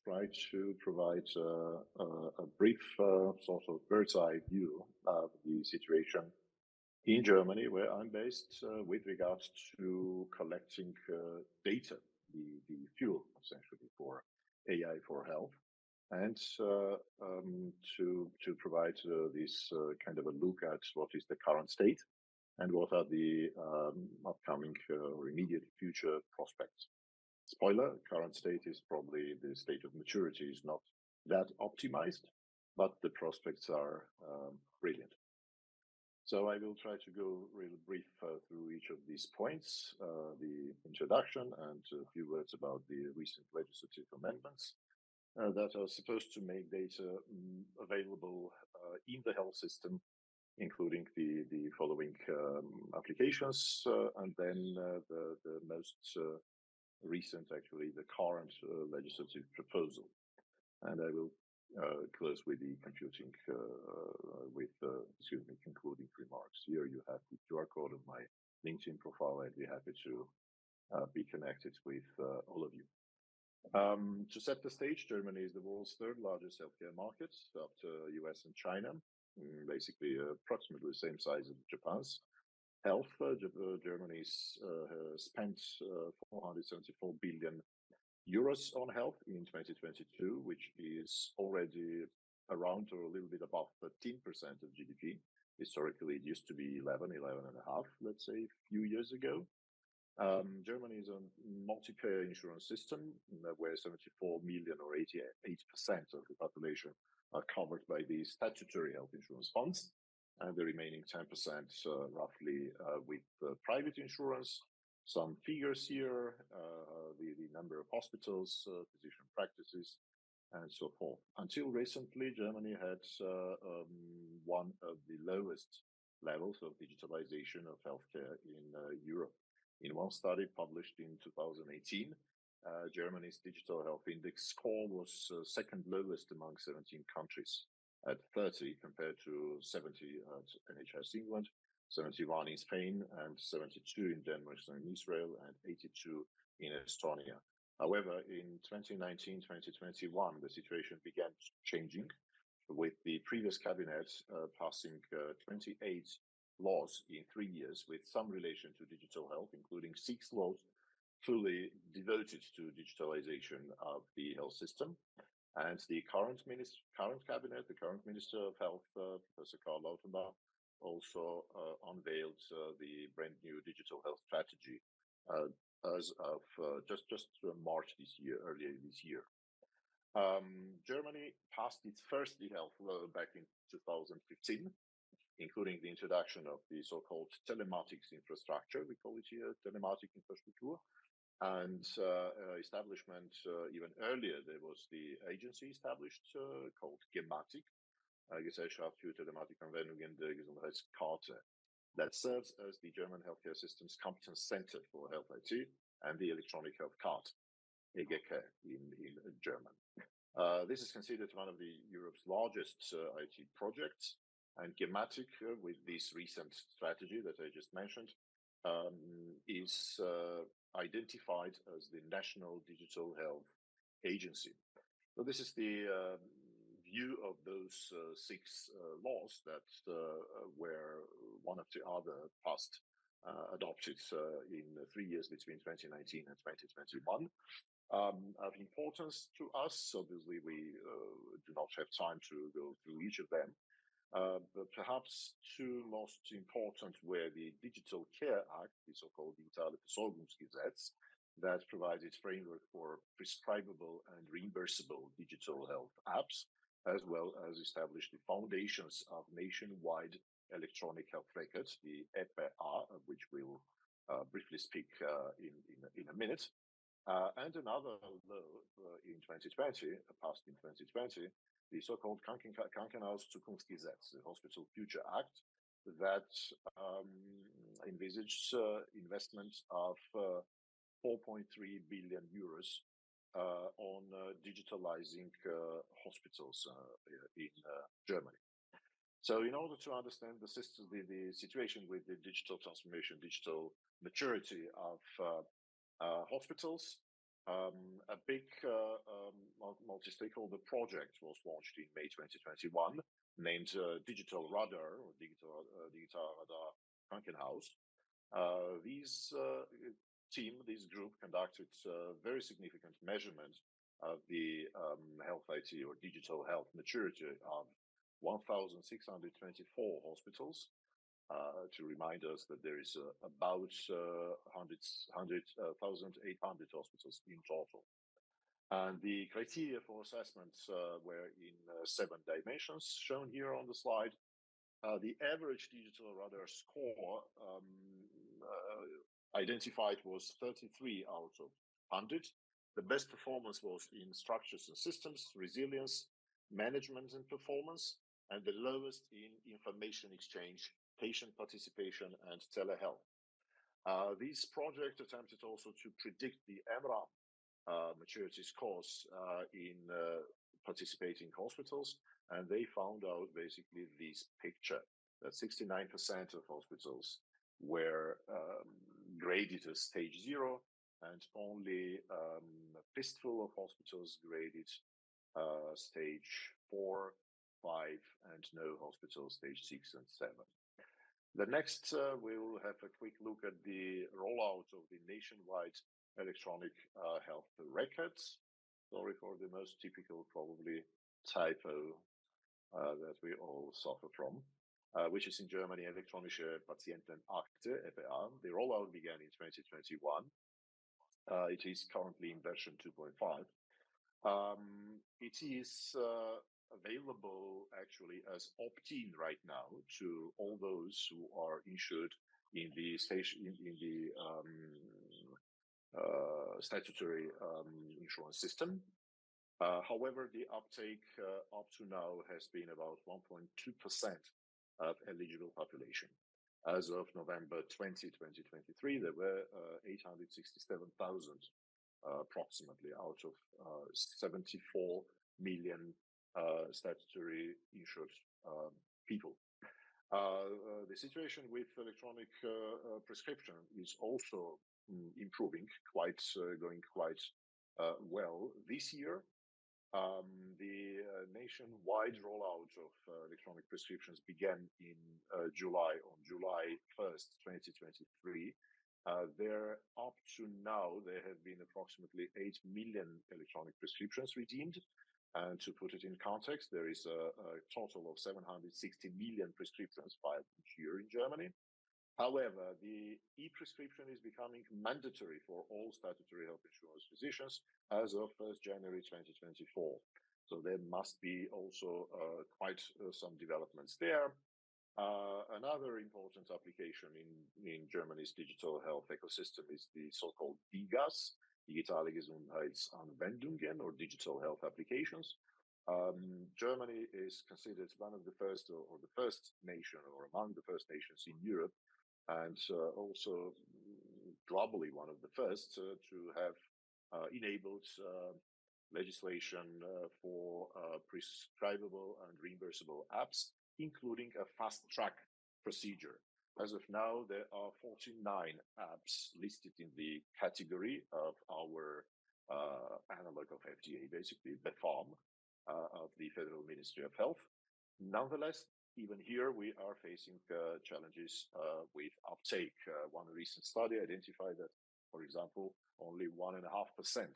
try to provide a brief sort of bird's eye view of the situation in Germany, where I'm based, with regards to collecting data, the fuel essentially for AI for health, and to provide this kind of a look at what is the current state and what are the upcoming or immediate future prospects. Spoiler, current state is probably the state of maturity is not that optimized, but the prospects are brilliant. So I will try to go really brief through each of these points, the introduction and a few words about the recent legislative amendments that are supposed to make data available in the health system, including the following applications, and then the most recent, actually, the current legislative proposal. And I will close with the concluding remarks. Here you have the QR code of my LinkedIn profile. I'd be happy to be connected with all of you. To set the stage, Germany is the world's third largest healthcare market after US and China, basically approximately the same size as Japan's. Health, Germany's spent 474 billion euros on health in 2022, which is already around or a little bit above 13% of GDP. Historically, it used to be 11.5, let's say, a few years ago. Germany is a multi-payer insurance system where 74 million or 88% of the population are covered by the statutory health insurance funds, and the remaining 10% roughly with private insurance. Some figures here, the number of hospitals, physician practices, and so forth. Until recently, Germany had one of the lowest levels of digitalization of healthcare in Europe. In one study published in 2018, Germany's digital health index score was second lowest among 17 countries at 30 compared to 70 at NHS England, 71 in Spain, and 72 in Denmark and Israel, and 82 in Estonia. However, in 2019-2021, the situation began changing, with the previous cabinet passing 28 laws in 3 years with some relation to digital health, including 6 laws fully devoted to digitalization of the health system. And the current cabinet, the current Minister of Health, Professor Karl Lauterbach, also unveiled the brand new digital health strategy as of just March this year, earlier this year. Germany passed its first e-health law back in 2015, including the introduction of the so-called telematics infrastructure. We call it here telematic infrastructure. And establishment even earlier, there was the agency established called Gematik, Gesellschaft für Telematikanwendungen der Gesundheitskarte, that serves as the German healthcare system's competence center for health IT and the electronic health card, EGK in German. This is considered one of the Europe's largest IT projects, and Gematik, with this recent strategy that I just mentioned, is identified as the National Digital Health Agency. So this is the view of those 6 laws that were one after the other passed, adopted in 3 years between 2019 and 2021. Of importance to us, obviously, we do not have time to go through each of them. But perhaps 2 most important were the Digital Care Act, the so-called Digitale Versorgungsgesetz, that provided framework for prescribable and reimbursable digital health apps, as well as established the foundations of nationwide electronic health records, the EPA, of which we'll briefly speak in a minute. And another law in 2020, passed in 2020, the so-called Krankenhauszukunftsgesetz, the Hospital Future Act, that envisaged investments of 4.3 billion euros on digitalizing hospitals in Germany. So in order to understand the situation with the digital transformation, digital maturity of hospitals, A big multi-stakeholder project was launched in May 2021, named Digital Radar or Digital Radar Krankenhaus. This group conducted very significant measurement of the health IT or digital health maturity of 1,624 hospitals. To remind us that there is about 1,800 hospitals in total. And the criteria for assessments were in 7 dimensions shown here on the slide. The average digital radar score identified was 33 out of 100. The best performance was in structures and systems, resilience, management and performance, and the lowest in information exchange, patient participation, and telehealth. This project attempted also to predict the MRAM maturity scores in participating hospitals, and they found out basically this picture that 69% of hospitals were graded as stage 0, and only a fistful of hospitals graded stage 4, 5, and no hospitals stage 6 and 7. The next, we'll have a quick look at the rollout of the nationwide electronic health records. Sorry for the most typical, probably, typo that we all suffer from, which is in Germany, Elektronische Patientenakte, EPA. The rollout began in 2021. It is currently in version 2.5. It is available actually as opt-in right now to all those who are insured in the statutory insurance system. However, the uptake up to now has been about 1.2% of eligible population. As of November 20, 2023, there were 867,000 approximately out of 74 million statutory insured people. The situation with electronic prescription is also improving, going quite well this year. The nationwide rollout of electronic prescriptions began in on July 1st, 2023. There, up to now, there have been approximately 8 million electronic prescriptions redeemed. And to put it in context, there is a total of 760 million prescriptions filed each year in Germany. However, the e-prescription is becoming mandatory for all statutory health insurance physicians as of 1st January 2024. So there must be also quite some developments there. Another important application in Germany's digital health ecosystem is the so-called DiGAs, Digitale Gesundheitsanwendungen, or digital health applications. Germany is considered one of the first, or the first nation, or among the first nations in Europe, and also globally one of the first to have enabled legislation for prescribable and reimbursable apps, including a fast-track procedure. As of now, there are 49 apps listed in the category of our analog of FDA, basically the BfArM of the Federal Ministry of Health. Nonetheless, even here we are facing challenges with uptake. One recent study identified that, for example, only 1.5%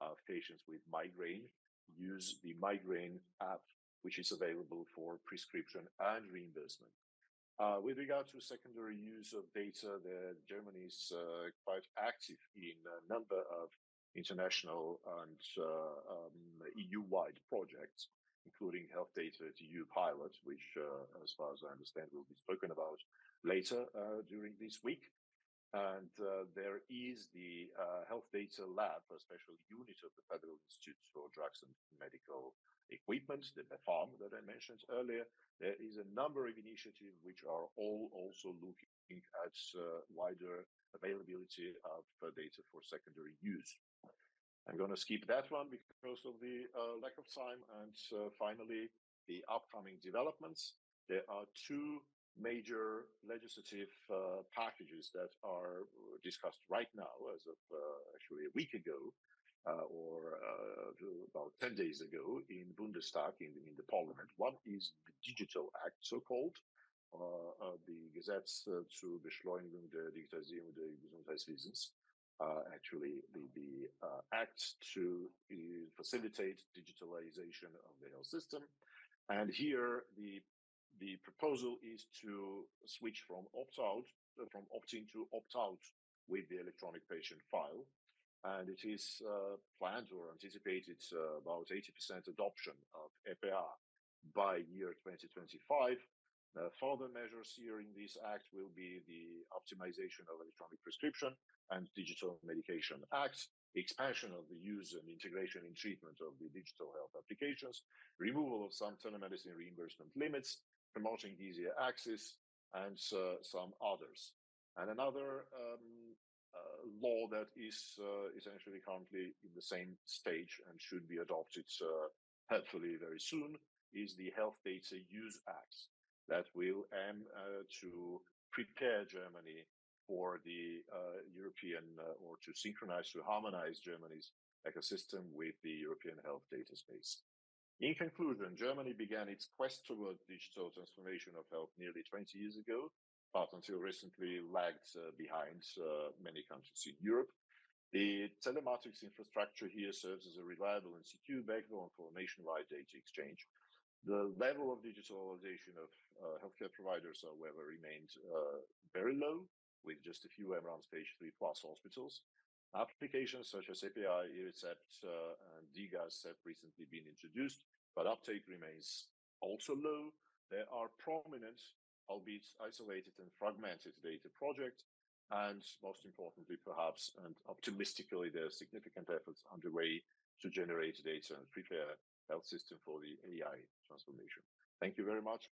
of patients with migraine use the migraine app, which is available for prescription and reimbursement. With regard to secondary use of data, Germany is quite active in a number of international and EU-wide projects, including Health Data at EU Pilot, which, as far as I understand, will be spoken about later during this week. And there is the Health Data Lab, a special unit of the Federal Institute for Drugs and Medical Equipment, the BfArM that I mentioned earlier. There is a number of initiatives which are all also looking at wider availability of data for secondary use. I'm going to skip that one because of the lack of time. And finally, the upcoming developments. There are 2 major legislative packages that are discussed right now, as of actually a week ago. 10 days ago in Bundestag, in the parliament. One is the Digital Act, so-called, the Gesetz zur Beschleunigung der Digitalisierung des Gesundheitswesens. Actually, the act to facilitate digitalization of the health system. And here, the proposal is to switch from opt-in to opt-out with the electronic patient file. And it is planned or anticipated about 80% adoption of EPA by year 2025. Further measures here in this act will be the optimization of electronic prescription and digital medication acts, expansion of the use and integration in treatment of the digital health applications, removal of some telemedicine reimbursement limits, promoting easier access, and some others. And another law that is essentially currently in the same stage and should be adopted hopefully very soon is the Health Data Use Act that will aim to prepare Germany for the European or to synchronize, to harmonize Germany's ecosystem with the European health data space. In conclusion, Germany began its quest toward digital transformation of health nearly 20 years ago, but until recently lagged behind many countries in Europe. The telematics infrastructure here serves as a reliable and secure backbone for nationwide data exchange. The level of digitalization of healthcare providers, however, remained very low, with just a few around stage 3+ hospitals. Applications such as API, eRecept, and DGAS have recently been introduced, but uptake remains also low. There are prominent, albeit isolated and fragmented data projects, and most importantly, perhaps, and optimistically, there are significant efforts underway to generate data and prepare health system for the AI transformation. Thank you very much.